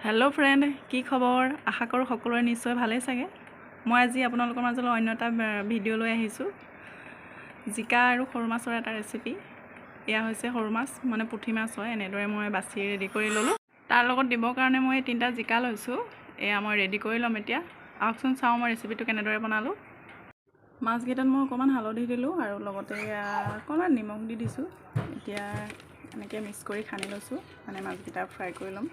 Hello' friend, কি খবৰ? আশা কৰোঁ সকলোৰে নিশ্চয় ভালেই চাগে। মই আজি আপোনালোকৰ মাজলৈ অন্য এটা ভিডিঅ' লৈ আহিছোঁ। জিকা আৰু সৰু মাছৰ এটা ৰেচিপি। এয়া হৈছে সৰু মাছ, মানে পুঠি মাছ হয়। এনেদৰে মই বাছি ৰেডি কৰি ল'লোঁ। তাৰ লগত দিবৰ কাৰণে মই 3টা জিকা লৈছোঁ। এয়া মই ৰেডি কৰি ল'ম এতিয়া। আহকচোন চাওঁ মই ৰেচিপিটো কেনেদৰে বনালোঁ। মাছকেইটাত মই অকণমান হালধি দিলোঁ আৰু লগতে অকণমান নিমখ দি দিছোঁ। এতিয়া এনেকৈ মিক্স কৰি সানি লৈছোঁ, মানে মাছকেইটা ফ্ৰাই কৰি ল'ম।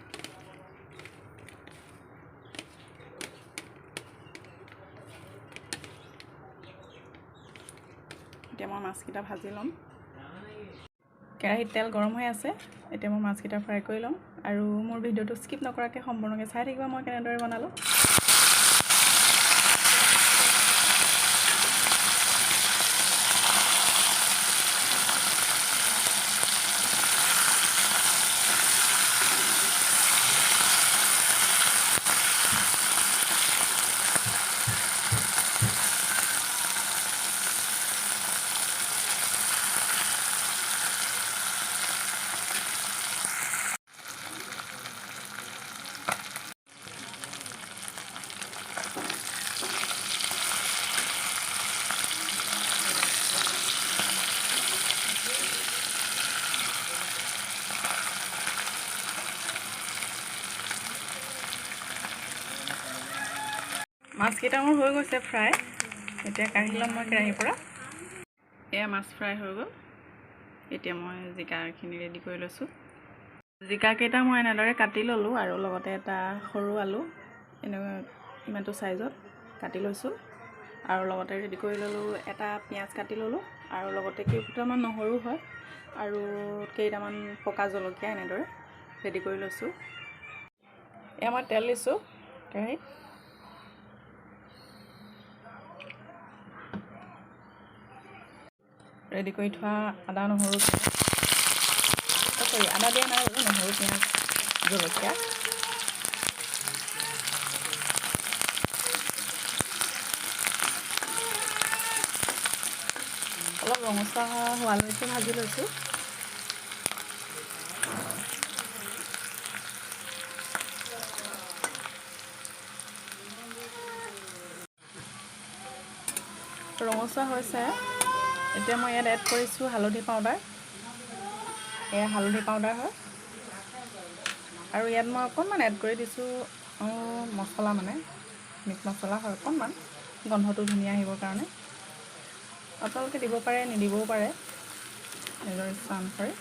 এতিয়া মই মাছকেইটা ভাজি ল'ম। কেৰাহীত তেল গৰম হৈ আছে। এতিয়া মই মাছকেইটা ফ্ৰাই কৰি ল'ম আৰু মোৰ ভিডিঅ'টো স্কিপ নকৰাকৈ সম্পূৰ্ণকৈ চাই থাকিব মই কেনেদৰে বনালোঁ। মাছকেইটা মোৰ হৈ গৈছে ফ্ৰাই। এতিয়া কাঢ়ি ল'ম মই কেৰাহীৰ পৰা। এয়া মাছ ফ্ৰাই হৈ গ'ল। এতিয়া মই জিকাখিনি ৰেডি কৰি লৈছোঁ। জিকাকেইটা মই এনেদৰে কাটি ল'লোঁ আৰু লগতে এটা সৰু আলু এনেকুৱা ইমানটো চাইজত কাটি লৈছোঁ আৰু লগতে ৰেডি কৰি ল'লোঁ এটা পিঁয়াজ কাটি ল'লোঁ আৰু লগতে কেইফুটামান নহৰু হয় আৰু কেইটামান পকা জলকীয়া এনেদৰে ৰেডি কৰি লৈছোঁ। এয়া মই তেল দিছোঁ কেৰাহীত। ৰেডি কৰি থোৱা আদা নহৰু আদা দিয়া নাই বাৰু, নহৰু পিঁয়াজ জলকীয়া অলপ ৰঙচুৱা হোৱালৈকে ভাজি লৈছোঁ। ৰঙচুৱা হৈছে। এতিয়া মই ইয়াত এড কৰিছোঁ হালধি পাউডাৰ। এয়া হালধি পাউডাৰ হয় আৰু ইয়াত মই অকণমান এড কৰি দিছোঁ মছলা, মানে মিট মছলা হয় অকণমান, গন্ধটো ধুনীয়া আহিবৰ কাৰণে। আপোনালোকে দিব পাৰে, নিদিবও পাৰে, নিজৰ ইচ্ছা অনুসৰি।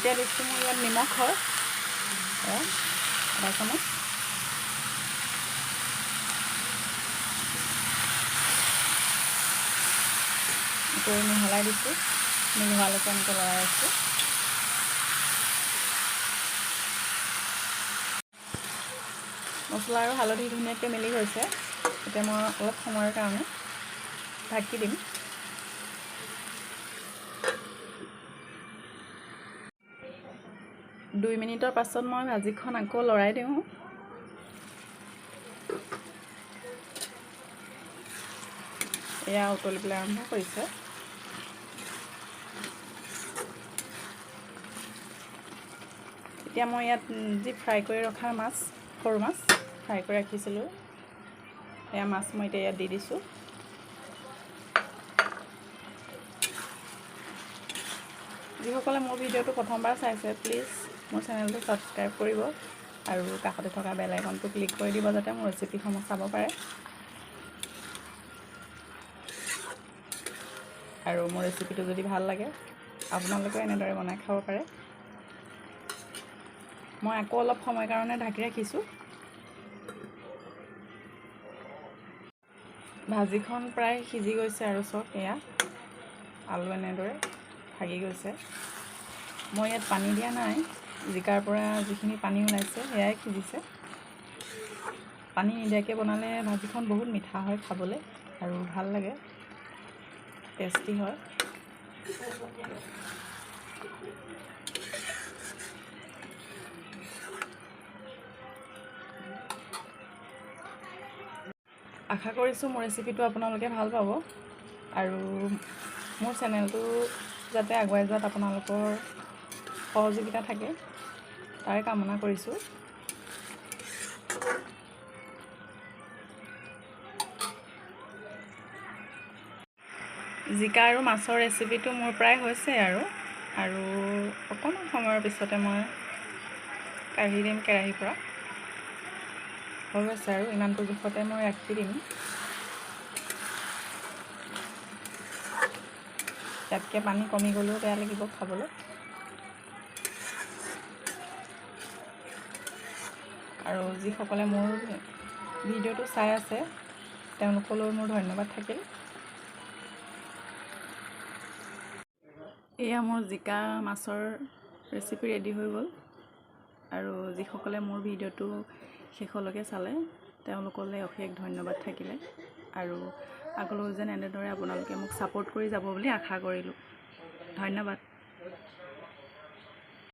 এতিয়া দিছোঁ মই ইয়াত নিমখ হয় আধা চামুচ। কৰি মিহলাই দিছোঁ, মিহলালৈকে এনেকৈ লৰাই আছোঁ। মছলা আৰু হালধি ধুনীয়াকৈ মিলি গৈছে। এতিয়া মই অলপ সময়ৰ কাৰণে ঢাকি দিম। দুই মিনিটৰ পাছত মই ভাজিখন আকৌ লৰাই দিওঁ। এয়া উতলিবলৈ আৰম্ভ কৰিছে। এতিয়া মই ইয়াত যি ফ্ৰাই কৰি ৰখা মাছ, সৰু মাছ ফ্ৰাই কৰি ৰাখিছিলোঁ, এয়া মাছ মই এতিয়া ইয়াত দি দিছোঁ। যিসকলে মোৰ ভিডিঅ'টো প্ৰথমবাৰ চাইছে, প্লিজ মোৰ চেনেলটো ছাবস্ক্ৰাইব কৰিব আৰু কাষতে থকা বেল আইকনটো ক্লিক কৰি দিব, যাতে মোৰ ৰেচিপিসমূহ চাব পাৰে আৰু মোৰ ৰেচিপিটো যদি ভাল লাগে আপোনালোকে এনেদৰে বনাই খাব পাৰে। মই আকৌ অলপ সময়ৰ কাৰণে ঢাকি ৰাখিছোঁ। ভাজিখন প্ৰায় সিজি গৈছে আৰু চব এয়া আলু এনেদৰে ভাগি গৈছে। মই ইয়াত পানী দিয়া নাই, জিকাৰ পৰা যিখিনি পানী ওলাইছে সেয়াই সিজিছে। পানী নিদিয়াকৈ বনালে ভাজিখন বহুত মিঠা হয় খাবলৈ আৰু ভাল লাগে, টেষ্টি হয়। আশা কৰিছোঁ মোৰ ৰেচিপিটো আপোনালোকে ভাল পাব আৰু মোৰ চেনেলটো যাতে আগুৱাই যোৱাত আপোনালোকৰ সহযোগিতা থাকে তাৰে কামনা কৰিছোঁ। জিকা আৰু মাছৰ ৰেচিপিটো মোৰ প্ৰায় হৈছে আৰু অকণমান সময়ৰ পিছতে মই কাঢ়ি দিম কেৰাহীৰ পৰা। হৈ গৈছে আৰু ইমানটো জোখতে মই ৰাখি দিম। ইয়াতকৈ পানী কমি গ'লেও বেয়া লাগিব খাবলৈ। আৰু যিসকলে মোৰ ভিডিঅ'টো চাই আছে তেওঁলোকলৈ মোৰ ধন্যবাদ থাকিল। এয়া মোৰ জিকা মাছৰ ৰেচিপি ৰেডি হৈ গ'ল আৰু যিসকলে মোৰ ভিডিঅ'টো শেষলৈকে চালে তেওঁলোকলৈ অশেষ ধন্যবাদ থাকিলে আৰু আগলৈও যেন এনেদৰে আপোনালোকে মোক ছাপোৰ্ট কৰি যাব বুলি আশা কৰিলোঁ। ধন্যবাদ।